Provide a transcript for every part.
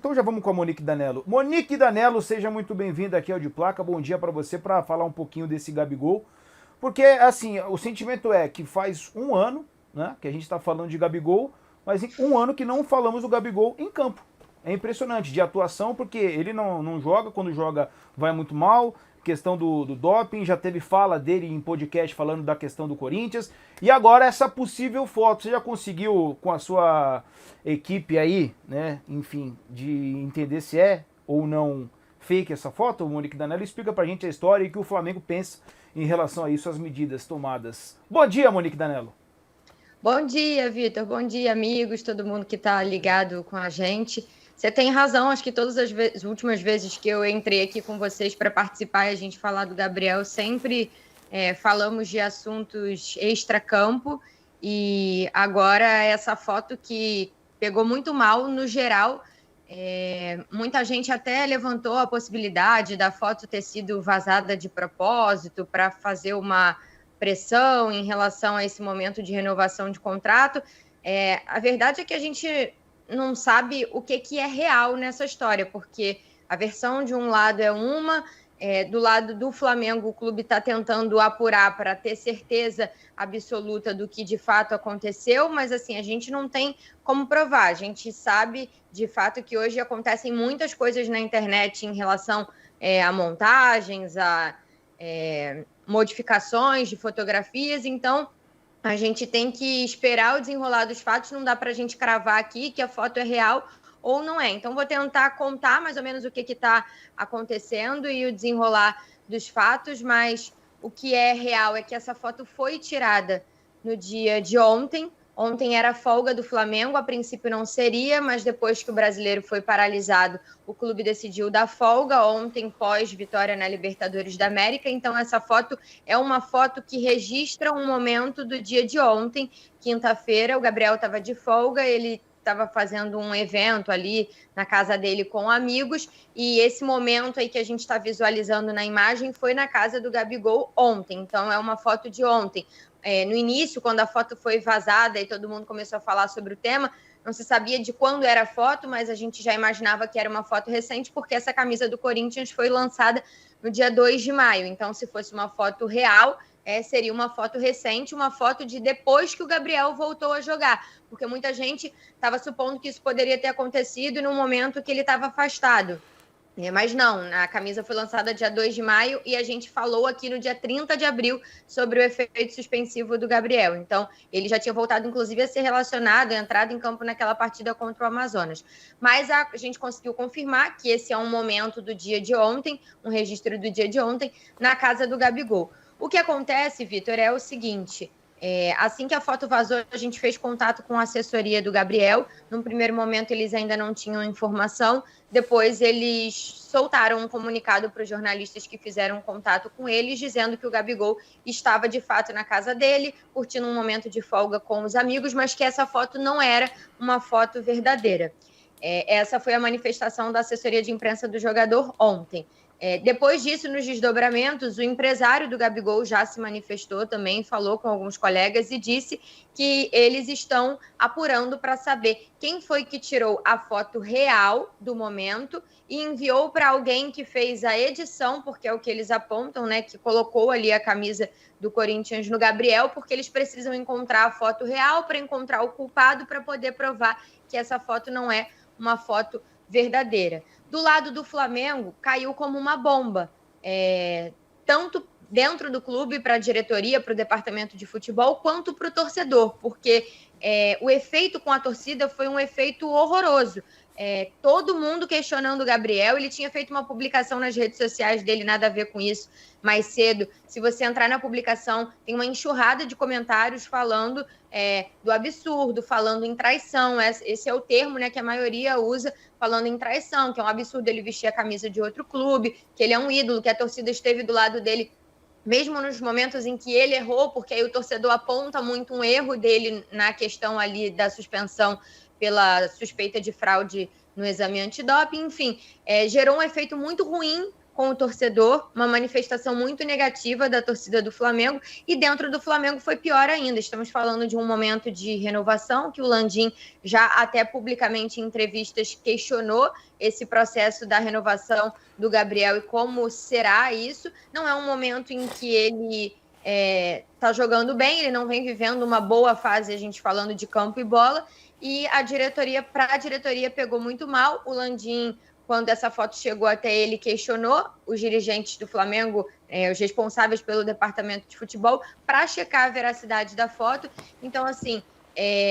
Então já vamos com a Monique Danello. Monique Danello, seja muito bem-vinda aqui ao De Placa. Bom dia para você, para falar um pouquinho desse Gabigol. Porque, assim, o sentimento é que faz um ano, né, que a gente está falando de Gabigol, mas em um ano que não falamos do Gabigol em campo. É impressionante, de atuação, porque ele não joga, quando joga vai muito mal, questão do doping, já teve fala dele em podcast falando da questão do Corinthians, e agora essa possível foto, você já conseguiu com a sua equipe aí, né, enfim, de entender se é ou não fake essa foto? O Monique Danello explica pra gente a história e o que o Flamengo pensa em relação a isso, as medidas tomadas. Bom dia, Monique Danello. Bom dia, Vitor. Bom dia, amigos, todo mundo que está ligado com a gente. Você tem razão, acho que todas as últimas vezes que eu entrei aqui com vocês para participar e a gente falar do Gabriel, sempre falamos de assuntos extracampo, e agora essa foto que pegou muito mal no geral. Muita gente até levantou a possibilidade da foto ter sido vazada de propósito para fazer uma pressão em relação a esse momento de renovação de contrato. A verdade é que a gente não sabe o que é real nessa história, porque a versão de um lado é uma, do lado do Flamengo, o clube está tentando apurar para ter certeza absoluta do que de fato aconteceu, mas assim, a gente não tem como provar. A gente sabe de fato que hoje acontecem muitas coisas na internet em relação a montagens, a modificações de fotografias, então a gente tem que esperar o desenrolar dos fatos, não dá para a gente cravar aqui que a foto é real ou não é. Então, vou tentar contar mais ou menos o que está acontecendo e o desenrolar dos fatos, mas o que é real é que essa foto foi tirada no dia de ontem. Ontem era folga do Flamengo, a princípio não seria, mas depois que o Brasileiro foi paralisado, o clube decidiu dar folga ontem, pós-vitória na Libertadores da América. Então, essa foto é uma foto que registra um momento do dia de ontem, quinta-feira. O Gabriel estava de folga, ele estava fazendo um evento ali na casa dele com amigos, e esse momento aí que a gente está visualizando na imagem foi na casa do Gabigol ontem. Então, é uma foto de ontem. No início, quando a foto foi vazada e todo mundo começou a falar sobre o tema, não se sabia de quando era a foto, mas a gente já imaginava que era uma foto recente, porque essa camisa do Corinthians foi lançada no dia 2 de maio. Então, se fosse uma foto real, seria uma foto recente, uma foto de depois que o Gabriel voltou a jogar, porque muita gente estava supondo que isso poderia ter acontecido no momento que ele estava afastado. Mas não, a camisa foi lançada dia 2 de maio e a gente falou aqui no dia 30 de abril sobre o efeito suspensivo do Gabriel. Então, ele já tinha voltado, inclusive, a ser relacionado, entrado em campo naquela partida contra o Amazonas. Mas a gente conseguiu confirmar que esse é um momento do dia de ontem, um registro do dia de ontem, na casa do Gabigol. O que acontece, Vitor, é o seguinte: assim que a foto vazou, a gente fez contato com a assessoria do Gabriel. Num primeiro momento, eles ainda não tinham informação. Depois, eles soltaram um comunicado para os jornalistas que fizeram contato com eles, dizendo que o Gabigol estava, de fato, na casa dele, curtindo um momento de folga com os amigos, mas que essa foto não era uma foto verdadeira. Essa foi a manifestação da assessoria de imprensa do jogador ontem. Depois disso, nos desdobramentos, o empresário do Gabigol já se manifestou também, falou com alguns colegas e disse que eles estão apurando para saber quem foi que tirou a foto real do momento e enviou para alguém que fez a edição, porque é o que eles apontam, né, que colocou ali a camisa do Corinthians no Gabriel, porque eles precisam encontrar a foto real para encontrar o culpado, para poder provar que essa foto não é uma foto verdadeira. Do lado do Flamengo, caiu como uma bomba, tanto dentro do clube, para a diretoria, para o departamento de futebol, quanto para o torcedor, porque o efeito com a torcida foi um efeito horroroso. Todo mundo questionando o Gabriel. Ele tinha feito uma publicação nas redes sociais dele, nada a ver com isso, mais cedo. Se você entrar na publicação, tem uma enxurrada de comentários falando do absurdo, falando em traição. Esse é o termo, né, que a maioria usa, falando em traição, que é um absurdo ele vestir a camisa de outro clube, que ele é um ídolo, que a torcida esteve do lado dele mesmo nos momentos em que ele errou, porque aí o torcedor aponta muito um erro dele na questão ali da suspensão pela suspeita de fraude no exame antidoping. Enfim, gerou um efeito muito ruim com o torcedor, uma manifestação muito negativa da torcida do Flamengo, e dentro do Flamengo foi pior ainda. Estamos falando de um momento de renovação, que o Landim já até publicamente em entrevistas questionou esse processo da renovação do Gabriel e como será isso. Não é um momento em que ele está jogando bem, ele não vem vivendo uma boa fase, a gente falando de campo e bola, e a diretoria pegou muito mal. O Landim, quando essa foto chegou até ele, questionou os dirigentes do Flamengo, os responsáveis pelo departamento de futebol, para checar a veracidade da foto. Então, assim,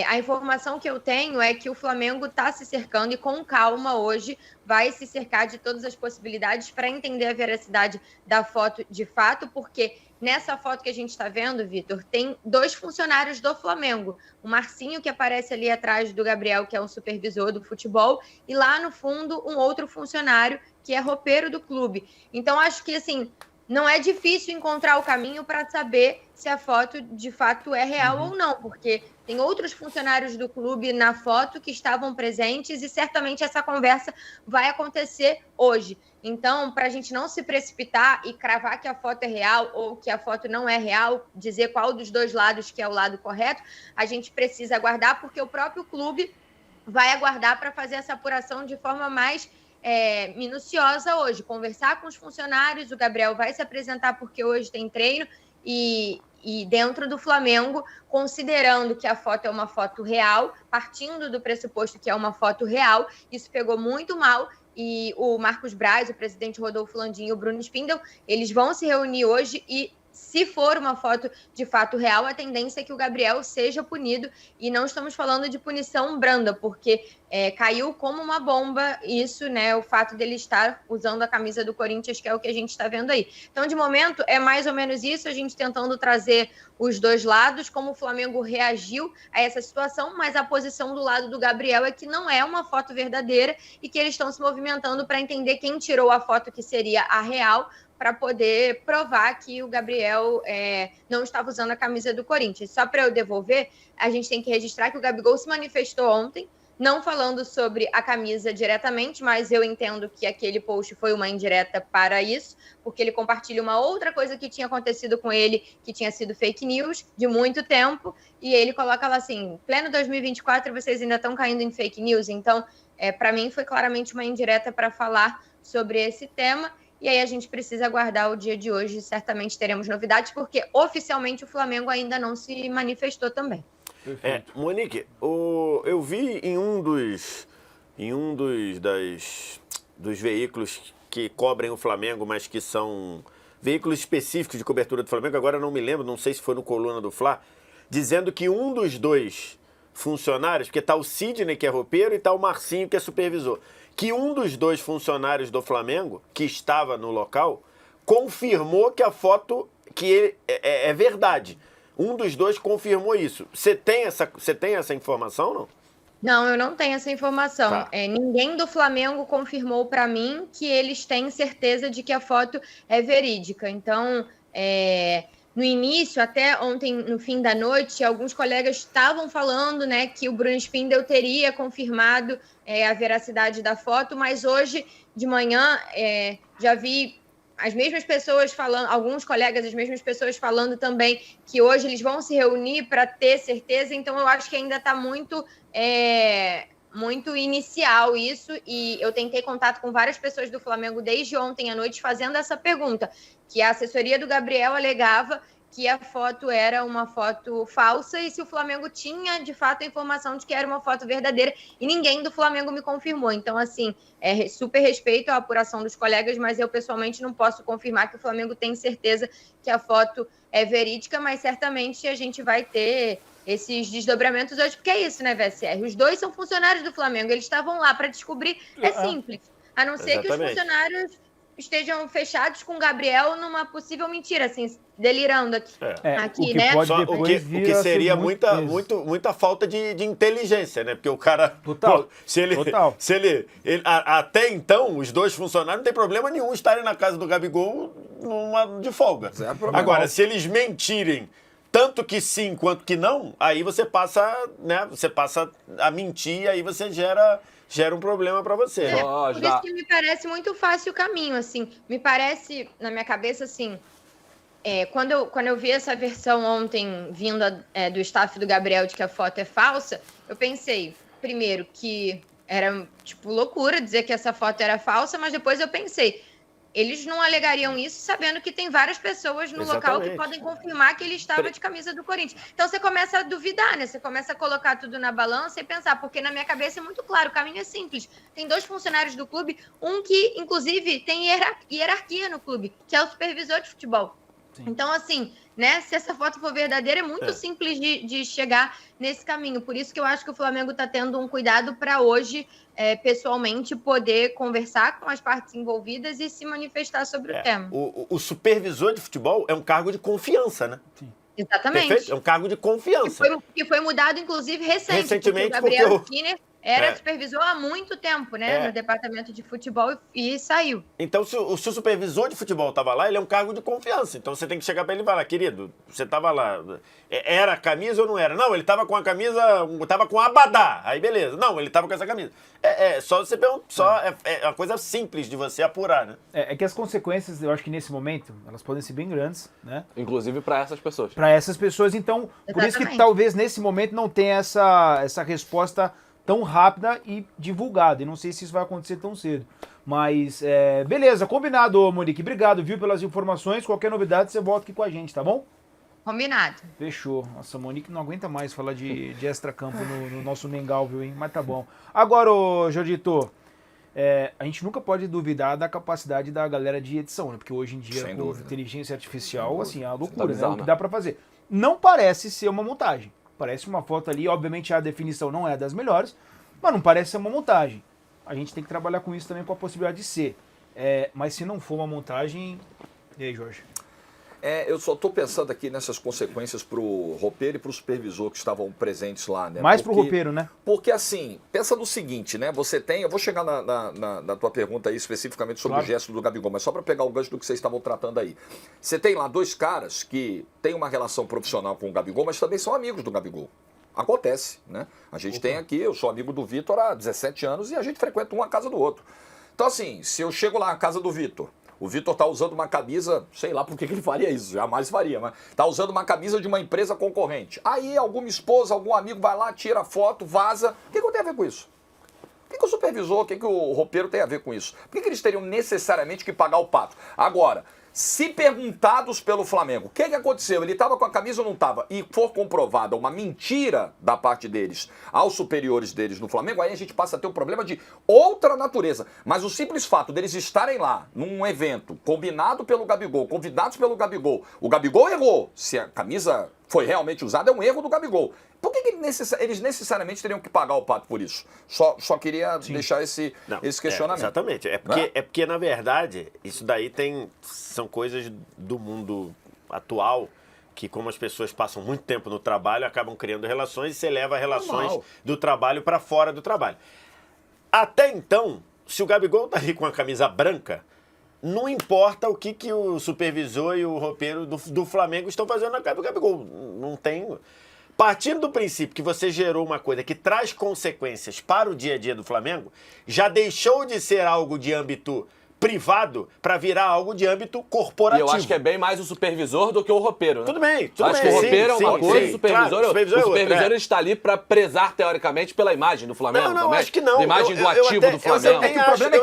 a informação que eu tenho é que o Flamengo está se cercando e com calma hoje vai se cercar de todas as possibilidades para entender a veracidade da foto de fato, porque nessa foto que a gente está vendo, Vitor, tem 2 funcionários do Flamengo. O Marcinho, que aparece ali atrás do Gabriel, que é um supervisor do futebol, e lá no fundo um outro funcionário, que é roupeiro do clube. Então, acho que, assim, não é difícil encontrar o caminho para saber se a foto de fato é real ou não, porque tem outros funcionários do clube na foto que estavam presentes e certamente essa conversa vai acontecer hoje. Então, para a gente não se precipitar e cravar que a foto é real ou que a foto não é real, dizer qual dos 2 lados que é o lado correto, a gente precisa aguardar, porque o próprio clube vai aguardar para fazer essa apuração de forma mais minuciosa hoje, conversar com os funcionários. O Gabriel vai se apresentar porque hoje tem treino e dentro do Flamengo, considerando que a foto é uma foto real, partindo do pressuposto que é uma foto real, isso pegou muito mal. E o Marcos Braz, o presidente Rodolfo Landim e o Bruno Spindel, eles vão se reunir hoje e, se for uma foto de fato real, a tendência é que o Gabriel seja punido, e não estamos falando de punição branda, porque caiu como uma bomba isso, né, o fato dele estar usando a camisa do Corinthians, que é o que a gente está vendo aí. Então, de momento, é mais ou menos isso, a gente tentando trazer os 2 lados, como o Flamengo reagiu a essa situação, mas a posição do lado do Gabriel é que não é uma foto verdadeira e que eles estão se movimentando para entender quem tirou a foto que seria a real, para poder provar que o Gabriel não estava usando a camisa do Corinthians. Só para eu devolver, a gente tem que registrar que o Gabigol se manifestou ontem, não falando sobre a camisa diretamente, mas eu entendo que aquele post foi uma indireta para isso, porque ele compartilha uma outra coisa que tinha acontecido com ele, que tinha sido fake news de muito tempo, e ele coloca lá assim, pleno 2024, vocês ainda estão caindo em fake news. Então, para mim, foi claramente uma indireta para falar sobre esse tema. E aí a gente precisa aguardar o dia de hoje, certamente teremos novidades, porque oficialmente o Flamengo ainda não se manifestou também. Monique, eu vi em dos veículos que cobrem o Flamengo, mas que são veículos específicos de cobertura do Flamengo, agora eu não me lembro, não sei se foi no Coluna do Fla, dizendo que um dos 2 funcionários, porque está o Sidney, que é roupeiro, e está o Marcinho, que é supervisor, que um dos 2 funcionários do Flamengo, que estava no local, confirmou que a foto é verdade. Um dos 2 confirmou isso. Você tem essa informação, não? Não, eu não tenho essa informação. Tá. Ninguém do Flamengo confirmou para mim que eles têm certeza de que a foto é verídica. Então, no início, até ontem, no fim da noite, alguns colegas estavam falando, né, que o Bruno Spindel teria confirmado a veracidade da foto, mas hoje de manhã já vi as mesmas pessoas falando, alguns colegas, as mesmas pessoas falando também que hoje eles vão se reunir para ter certeza. Então, eu acho que ainda está muito inicial isso, e eu tentei contato com várias pessoas do Flamengo desde ontem à noite fazendo essa pergunta, que a assessoria do Gabriel alegava que a foto era uma foto falsa e se o Flamengo tinha, de fato, a informação de que era uma foto verdadeira, e ninguém do Flamengo me confirmou. Então, assim, super respeito à apuração dos colegas, mas eu, pessoalmente, não posso confirmar que o Flamengo tem certeza que a foto é verídica, mas certamente a gente vai ter esses desdobramentos hoje, porque é isso, né, VSR? Os 2 são funcionários do Flamengo, eles estavam lá para descobrir, é simples, a não ser que os funcionários estejam fechados com o Gabriel numa possível mentira, assim, delirando aqui, o que né? O que seria muita falta de inteligência, né? Porque o cara... Total. Se ele até então, os 2 funcionários não tem problema nenhum estarem na casa do Gabigol de folga. Agora, se eles mentirem tanto que sim quanto que não, aí você passa, né? Você passa a mentir, aí você gera um problema para você. Por isso que me parece muito fácil o caminho, assim. Me parece, na minha cabeça, assim, quando eu vi essa versão ontem vinda do staff do Gabriel de que a foto é falsa, eu pensei, primeiro, que era, tipo, loucura dizer que essa foto era falsa, mas depois eu pensei, eles não alegariam isso sabendo que tem várias pessoas no local que podem confirmar que ele estava de camisa do Corinthians. Então você começa a duvidar, né? Você começa a colocar tudo na balança e pensar, porque na minha cabeça é muito claro, o caminho é simples. Tem 2 funcionários do clube, um que, inclusive, tem hierarquia no clube, que é o supervisor de futebol. Sim. Então, assim, né? Se essa foto for verdadeira, é muito simples de chegar nesse caminho. Por isso que eu acho que o Flamengo está tendo um cuidado para hoje, pessoalmente, poder conversar com as partes envolvidas e se manifestar sobre o tema. O supervisor de futebol é um cargo de confiança, né? Sim. Exatamente. Perfeito? É um cargo de confiança. Que foi mudado, inclusive, recentemente. O Gabriel Skinner era supervisor há muito tempo, né? No departamento de futebol e saiu. Então, se o supervisor de futebol estava lá, ele é um cargo de confiança. Então, você tem que chegar para ele e falar, querido, você estava lá, era camisa ou não era? Não, ele estava com a camisa, estava com abadá. Aí, beleza. Não, ele estava com essa camisa. Só você pergunta, é uma coisa simples de você apurar, né? É que as consequências, eu acho que nesse momento, elas podem ser bem grandes, né? Inclusive para essas pessoas. Para essas pessoas, então, por isso que talvez nesse momento não tenha essa resposta tão rápida e divulgada. E não sei se isso vai acontecer tão cedo. Mas, beleza, combinado, Monique. Obrigado, viu, pelas informações. Qualquer novidade, você volta aqui com a gente, tá bom? Combinado. Fechou. Nossa, a Monique não aguenta mais falar de extra-campo no nosso Mengal, viu, hein? Mas tá bom. Agora, ô Jordito, a gente nunca pode duvidar da capacidade da galera de edição, né? Porque hoje em dia, com inteligência artificial, assim, é uma loucura, né? O que dá pra fazer. Não parece ser uma montagem. Parece uma foto ali, obviamente a definição não é das melhores, mas não parece ser uma montagem. A gente tem que trabalhar com isso também, com a possibilidade de ser. Mas se não for uma montagem... E aí, Jorge? Eu só estou pensando aqui nessas consequências para o roupeiro e para o supervisor que estavam presentes lá, né? Mais para o roupeiro, né? Porque assim, pensa no seguinte, né? Você tem, eu vou chegar na tua pergunta aí especificamente sobre o gesto do Gabigol, mas só para pegar o gancho do que vocês estavam tratando aí. Você tem lá 2 caras que têm uma relação profissional com o Gabigol, mas também são amigos do Gabigol. Acontece, né? A gente tem aqui, eu sou amigo do Vitor há 17 anos e a gente frequenta um a casa do outro. Então assim, se eu chego lá na casa do Vitor, o Vitor está usando uma camisa, sei lá por que ele faria isso, jamais faria, mas está usando uma camisa de uma empresa concorrente. Aí alguma esposa, algum amigo vai lá, tira foto, vaza. O que eu tenho a ver com isso? O que o supervisor, o que o roupeiro tem a ver com isso? Por que eles teriam necessariamente que pagar o pato? Agora, se perguntados pelo Flamengo, o que aconteceu? Ele estava com a camisa ou não estava? E for comprovada uma mentira da parte deles aos superiores deles no Flamengo, aí a gente passa a ter um problema de outra natureza. Mas o simples fato deles estarem lá, num evento, combinado pelo Gabigol, convidados pelo Gabigol, o Gabigol errou. Se a camisa foi realmente usada, é um erro do Gabigol. Por que eles necessariamente teriam que pagar o pato por isso? Só queria deixar esse questionamento. Exatamente. Porque, na verdade, isso daí são coisas do mundo atual que, como as pessoas passam muito tempo no trabalho, acabam criando relações e você leva relações do trabalho para fora do trabalho. Até então, se o Gabigol tá ali com a camisa branca, não importa o que o supervisor e o roupeiro do Flamengo estão fazendo na cara do Gabigol. Não tem... Partindo do princípio que você gerou uma coisa que traz consequências para o dia a dia do Flamengo, já deixou de ser algo de âmbito privado para virar algo de âmbito corporativo. E eu acho que é bem mais o supervisor do que o roupeiro, né? Tudo bem. Acho que o roupeiro é uma coisa, o supervisor, o supervisor está ali para prezar, teoricamente, pela imagem do Flamengo. Não, acho que não. A imagem do ativo do Flamengo. O problema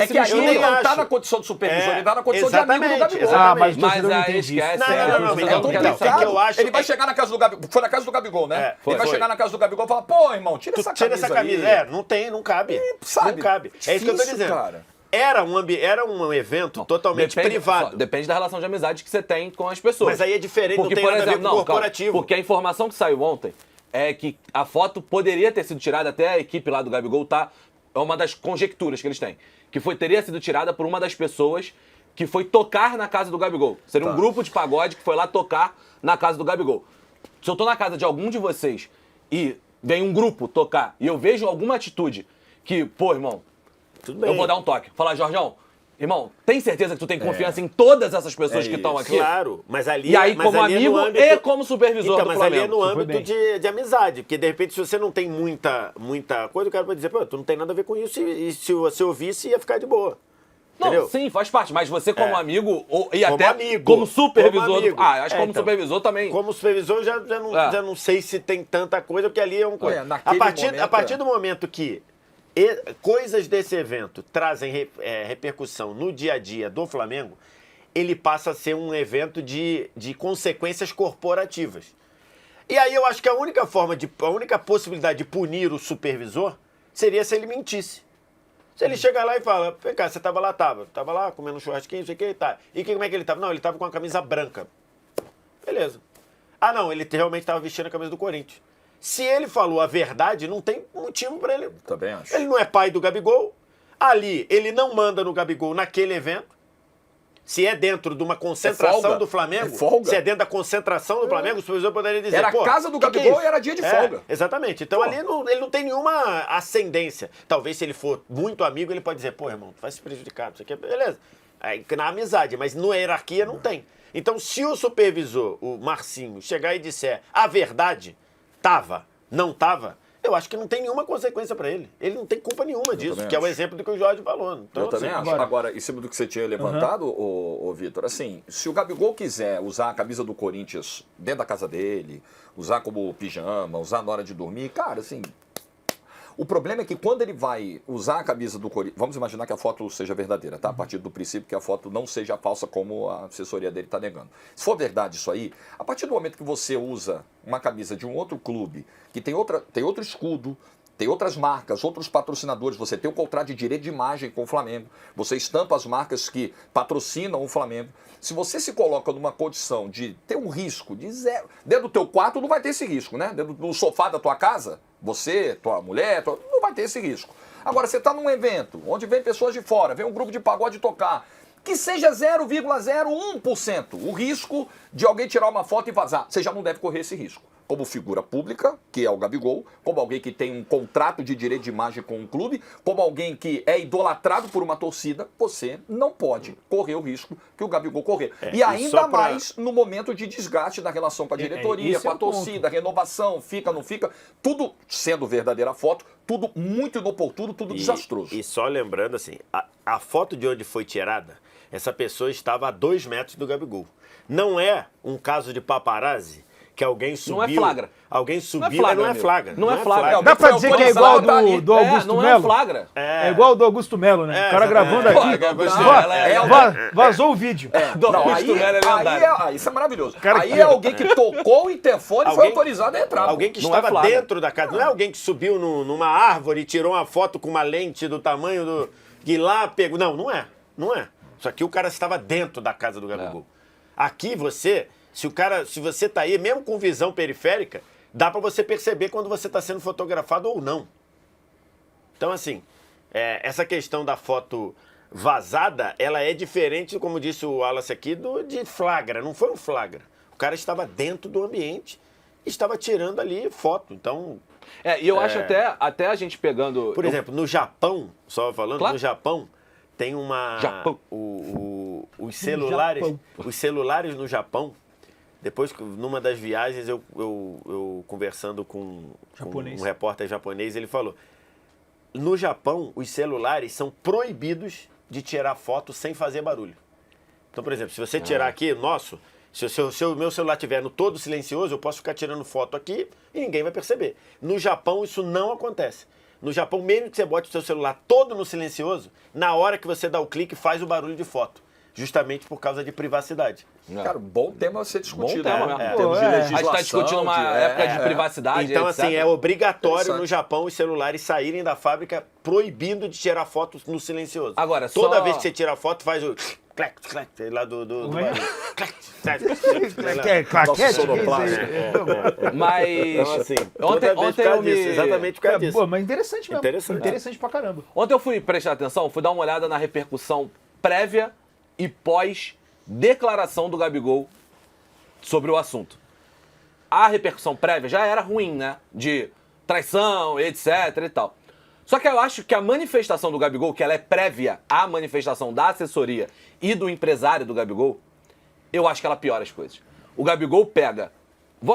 é que ali ele não está na condição de supervisor, ele está na condição de amigo do Gabigol. Mas aí esquece. É complicado. Ele vai chegar na casa do Gabigol, foi na casa do Gabigol, né? Ele vai chegar na casa do Gabigol e falar, pô, irmão, tira essa camisa. Não cabe. Não cabe. É isso que eu tô dizendo. Era um evento totalmente privado. Depende da relação de amizade que você tem com as pessoas. Mas aí é diferente, porque, não tem nada a ver com corporativo. Porque a informação que saiu ontem é que a foto poderia ter sido tirada, até a equipe lá do Gabigol é uma das conjecturas que eles têm, que teria sido tirada por uma das pessoas que foi tocar na casa do Gabigol. Seria um grupo de pagode que foi lá tocar na casa do Gabigol. Se eu tô na casa de algum de vocês e vem um grupo tocar e eu vejo alguma atitude que, pô, irmão, eu vou dar um toque. Falar, Jorjão, Irmão, tem certeza que tu tem confiança em todas essas pessoas É que estão isso. aqui? Claro, mas ali... E aí, mas como ali é no amigo e como supervisor então, do mas ali é Flamengo. no Você foi âmbito bem. de amizade, porque de repente se você não tem muita coisa, o cara pode dizer, pô, tu não tem nada a ver com isso, e se você ouvisse ia ficar de boa. Não, Entendeu? sim, faz parte, mas você como amigo, e Como até amigo. como supervisor... Como amigo. acho que como Então. supervisor também. Como supervisor, eu já não sei se tem tanta coisa, porque ali é um coisa. Olha, naquele A partir do momento que coisas desse evento trazem repercussão no dia a dia do Flamengo, ele passa a ser um evento de consequências corporativas. E aí eu acho que a única possibilidade de punir o supervisor seria se ele mentisse. Se ele chegar lá e fala, vem cá, você tava lá? Tava lá comendo um churrasquinho, não sei o que, tá. E como é que ele tava? Não, ele tava com a camisa branca. Beleza. Ah, não, ele realmente tava vestindo a camisa do Corinthians. Se ele falou a verdade, não tem motivo pra ele. Também acho. Ele não é pai do Gabigol. Ali, ele não manda no Gabigol naquele evento. Se é dentro de uma concentração folga. do Flamengo, É folga. se é dentro da concentração do Flamengo, o supervisor poderia dizer, Era a pô, casa do que é Gabigol isso? e era dia de folga. Exatamente. Então Pô. ali ele não tem nenhuma ascendência. Talvez se ele for muito amigo, ele pode dizer, pô, irmão, tu vai se prejudicar, isso aqui, beleza. Aí, na amizade, mas na hierarquia não tem. Então, se o supervisor, o Marcinho, chegar e disser a verdade, não tava, eu acho que não tem nenhuma consequência pra ele. Ele não tem culpa nenhuma disso, também que é o acho. exemplo do que o Jorge falou. Então, Eu também assim, acho. Agora, em cima do que você tinha levantado, ô Vitor, assim, se o Gabigol quiser usar a camisa do Corinthians dentro da casa dele, usar como pijama, usar na hora de dormir, cara, assim... O problema é que quando ele vai usar a camisa do Corinthians... Vamos imaginar que a foto seja verdadeira, tá? A partir do princípio que a foto não seja falsa como a assessoria dele está negando. Se for verdade isso aí, a partir do momento que você usa uma camisa de um outro clube, que tem outro escudo, tem outras marcas, outros patrocinadores, você tem um contrato de direito de imagem com o Flamengo, você estampa as marcas que patrocinam o Flamengo. Se você se coloca numa condição de ter um risco de zero, dentro do teu quarto não vai ter esse risco, né? Dentro do sofá da tua casa, você, tua mulher, não vai ter esse risco. Agora, você está num evento onde vem pessoas de fora, vem um grupo de pagode tocar, que seja 0,01% o risco de alguém tirar uma foto e vazar. Você já não deve correr esse risco. Como figura pública, que é o Gabigol, como alguém que tem um contrato de direito de imagem com um clube, como alguém que é idolatrado por uma torcida, você não pode correr o risco que o Gabigol correu. E ainda mais no momento de desgaste da relação com a diretoria, com a torcida, renovação, fica, não fica, tudo sendo verdadeira foto, tudo muito inoportuno, tudo desastroso. E só lembrando assim, a foto de onde foi tirada, essa pessoa estava a 2 metros do Gabigol. Não é um caso de paparazzi que alguém subiu. Não é flagra. Alguém subiu, não é flagra. Não é flagra. Dá pra dizer que é igual do Augusto não Melo? é flagra. É igual o do Augusto Melo, né? O cara gravando Pô, aqui, Augusto Melo vazou o vídeo. Augusto Melo é lendário. Isso é maravilhoso. Cara, aí é alguém que tocou o interfone e foi autorizado a entrar. Alguém que Não é estava flagra. dentro da casa. Não é alguém que subiu numa árvore e tirou uma foto com uma lente do tamanho do... que lá pegou. Não é. Não é. Só que o cara estava dentro da casa do Gabigol. Aqui você... Se você tá aí, mesmo com visão periférica, dá para você perceber quando você está sendo fotografado ou não. Então, assim, essa questão da foto vazada, ela é diferente, como disse o Wallace aqui, de flagra. Não foi um flagra. O cara estava dentro do ambiente e estava tirando ali foto. Então... E eu acho até a gente pegando... Por exemplo, no Japão, só falando, Claro. no Japão, tem uma... Japão. Os celulares no Japão, depois, numa das viagens, eu conversando com um repórter japonês, ele falou, no Japão, os celulares são proibidos de tirar foto sem fazer barulho. Então, por exemplo, se você tirar aqui, se o meu celular estiver no todo silencioso, eu posso ficar tirando foto aqui e ninguém vai perceber. No Japão, isso não acontece. No Japão, mesmo que você bote o seu celular todo no silencioso, na hora que você dá o clique, faz o barulho de foto. Justamente por causa de privacidade. Cara, bom tema a ser discutido. Bom tema né? mesmo. Em termos de A legislação. gente está discutindo uma época de privacidade, Então, etc. assim, é obrigatório Interessante. no Japão os celulares saírem da fábrica proibindo de tirar fotos no silencioso. Agora, Toda só- vez que você tira a foto, faz o... clac, clac, lá do Como é? barulho. Clac, clac, clac, É claquete? sonoplasta. Mas Então, assim, toda vez por ontem causa eu me... disso, exatamente por causa disso. Pô, mas interessante mesmo. Interessante. Interessante pra caramba. Ontem eu fui prestar atenção, fui dar uma olhada na repercussão prévia e pós-declaração do Gabigol sobre o assunto. A repercussão prévia já era ruim, né? De traição, etc e tal. Só que eu acho que a manifestação do Gabigol, que ela é prévia à manifestação da assessoria e do empresário do Gabigol, eu acho que ela piora as coisas. O Gabigol pega...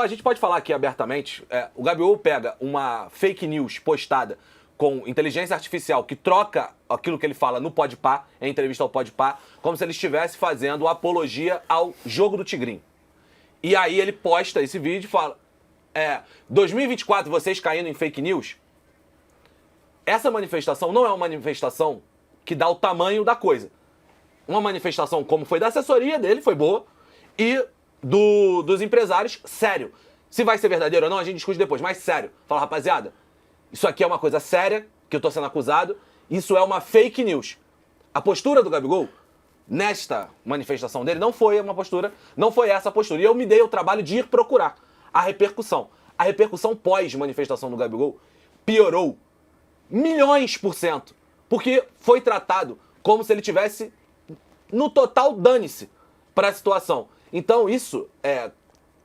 A gente pode falar aqui abertamente. O Gabigol pega uma fake news postada com inteligência artificial que troca aquilo que ele fala no Podpah, em entrevista ao Podpah, como se ele estivesse fazendo apologia ao jogo do Tigrinho. E aí ele posta esse vídeo e fala... 2024, vocês caindo em fake news? Essa manifestação não é uma manifestação que dá o tamanho da coisa. Uma manifestação como foi da assessoria dele, foi boa, e dos empresários, sério. Se vai ser verdadeiro ou não, a gente discute depois, mas sério. Fala, rapaziada, isso aqui é uma coisa séria, que eu tô sendo acusado, isso é uma fake news. A postura do Gabigol, nesta manifestação dele, não foi essa postura. E eu me dei o trabalho de ir procurar a repercussão. A repercussão pós-manifestação do Gabigol piorou milhões%, porque foi tratado como se ele tivesse no total dane-se para a situação. Então isso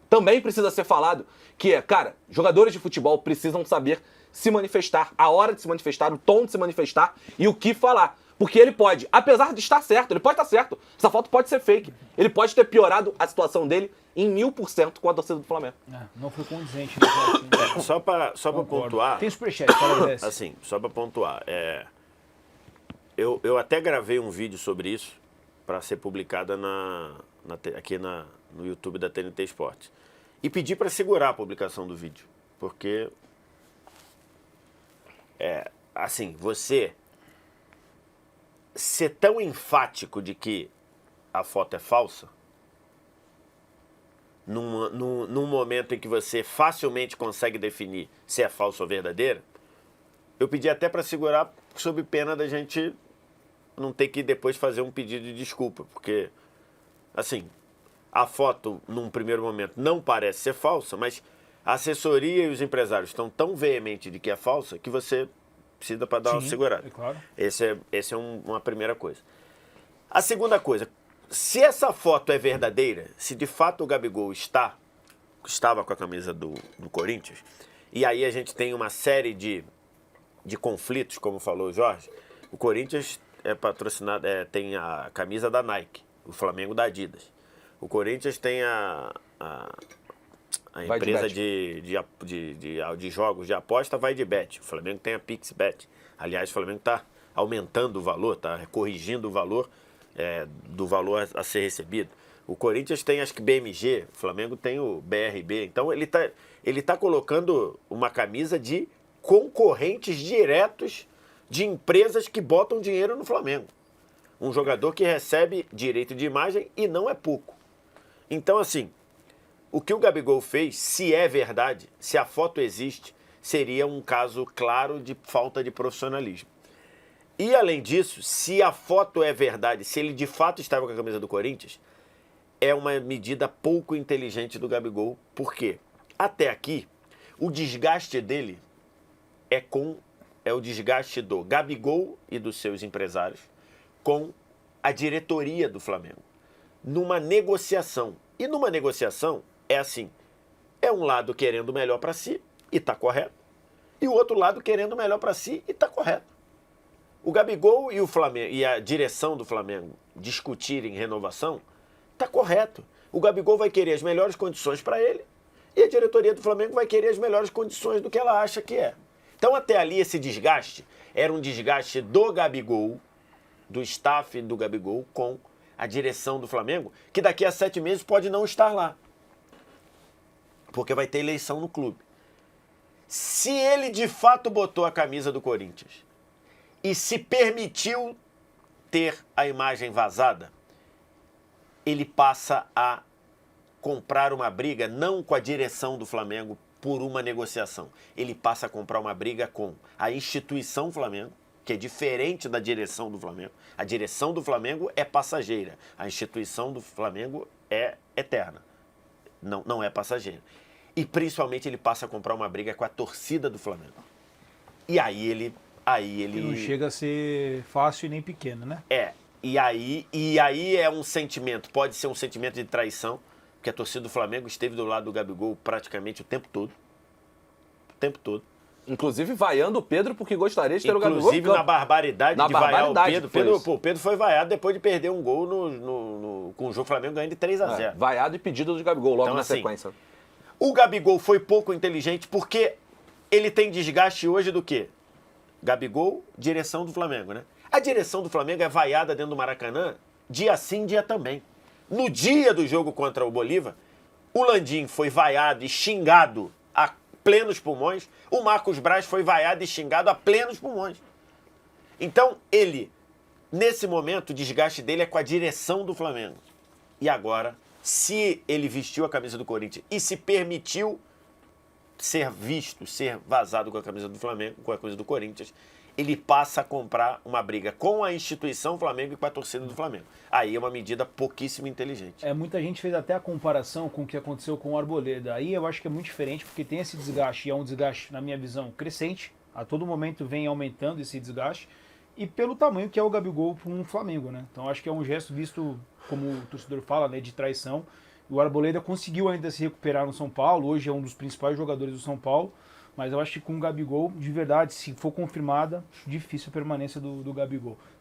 também precisa ser falado, que cara, jogadores de futebol precisam saber se manifestar, a hora de se manifestar, o tom de se manifestar e o que falar. Porque ele pode, apesar de estar certo, ele pode estar certo, essa foto pode ser fake, ele pode ter piorado a situação dele em 1000% com a torcida do Flamengo. Não foi condizente. Né? Só pra pontuar... Tem superchat, fala aí. Assim, só pra pontuar. Eu até gravei um vídeo sobre isso para ser publicada aqui no YouTube da TNT Esportes. E pedi para segurar a publicação do vídeo. Porque, assim, você ser tão enfático de que a foto é falsa, num momento em que você facilmente consegue definir se é falsa ou verdadeira, eu pedi até para segurar sob pena da gente não ter que depois fazer um pedido de desculpa, porque, assim, a foto, num primeiro momento, não parece ser falsa, mas a assessoria e os empresários estão tão veementes de que é falsa que você precisa para dar uma segurada. Claro. Esse é uma primeira coisa. A segunda coisa, se essa foto é verdadeira, se de fato o Gabigol estava com a camisa do Corinthians, e aí a gente tem uma série de conflitos, como falou o Jorge, o Corinthians é patrocinado, tem a camisa da Nike, o Flamengo da Adidas. O Corinthians tem a empresa de jogos de aposta Vai de Bet. O Flamengo tem a PixBet. Aliás, o Flamengo está aumentando o valor, está corrigindo o valor do valor a ser recebido. O Corinthians tem, acho que BMG, o Flamengo tem o BRB. Então ele tá colocando uma camisa de concorrentes diretos de empresas que botam dinheiro no Flamengo. Um jogador que recebe direito de imagem e não é pouco. Então, assim, o que o Gabigol fez, se é verdade, se a foto existe, seria um caso claro de falta de profissionalismo. E, além disso, se a foto é verdade, se ele de fato estava com a camisa do Corinthians, é uma medida pouco inteligente do Gabigol. Por quê? Até aqui, o desgaste dele é o desgaste do Gabigol e dos seus empresários com a diretoria do Flamengo. Numa negociação. E numa negociação é assim, é um lado querendo o melhor para si e está correto, e o outro lado querendo o melhor para si e está correto. O Gabigol e o Flamengo e a direção do Flamengo discutirem renovação, está correto. O Gabigol vai querer as melhores condições para ele e a diretoria do Flamengo vai querer as melhores condições do que ela acha que é. Então até ali esse desgaste era um desgaste do Gabigol, do staff do Gabigol com a direção do Flamengo, que daqui a 7 meses pode não estar lá. Porque vai ter eleição no clube. Se ele de fato botou a camisa do Corinthians e se permitiu ter a imagem vazada, ele passa a comprar uma briga não com a direção do Flamengo por uma negociação. Ele passa a comprar uma briga com a instituição Flamengo, que é diferente da direção do Flamengo. A direção do Flamengo é passageira. A instituição do Flamengo é eterna. Não é passageira. E principalmente ele passa a comprar uma briga com a torcida do Flamengo. E aí ele... Não chega a ser fácil e nem pequeno, né? E aí é um sentimento, pode ser um sentimento de traição, porque a torcida do Flamengo esteve do lado do Gabigol praticamente o tempo todo. O tempo todo. Inclusive vaiando o Pedro porque gostaria de ter o Gabigol. Inclusive na barbaridade Na de vaiar o barbaridade Pedro. foi isso. O Pedro foi vaiado depois de perder um gol com o jogo Flamengo ganhando de 3-0. Vaiado e pedido do Gabigol logo Então, na assim, sequência. O Gabigol foi pouco inteligente porque ele tem desgaste hoje do quê? Gabigol, direção do Flamengo, né? A direção do Flamengo é vaiada dentro do Maracanã dia sim, dia também. No dia do jogo contra o Bolívar, o Landim foi vaiado e xingado a plenos pulmões, o Marcos Braz foi vaiado e xingado a plenos pulmões. Então, ele, nesse momento, o desgaste dele é com a direção do Flamengo. E agora, se ele vestiu a camisa do Corinthians e se permitiu ser visto, ser vazado com a camisa do Flamengo, com a camisa do Corinthians, ele passa a comprar uma briga com a instituição Flamengo e com a torcida do Flamengo. Aí é uma medida pouquíssimo inteligente. Muita gente fez até a comparação com o que aconteceu com o Arboleda. Aí eu acho que é muito diferente, porque tem esse desgaste, e é um desgaste, na minha visão, crescente. A todo momento vem aumentando esse desgaste. E pelo tamanho que é o Gabigol para um Flamengo, né? Então acho que é um gesto visto, como o torcedor fala, né, de traição. O Arboleda conseguiu ainda se recuperar no São Paulo, hoje é um dos principais jogadores do São Paulo. Mas eu acho que com o Gabigol, de verdade, se for confirmada, difícil a permanência do Gabigol.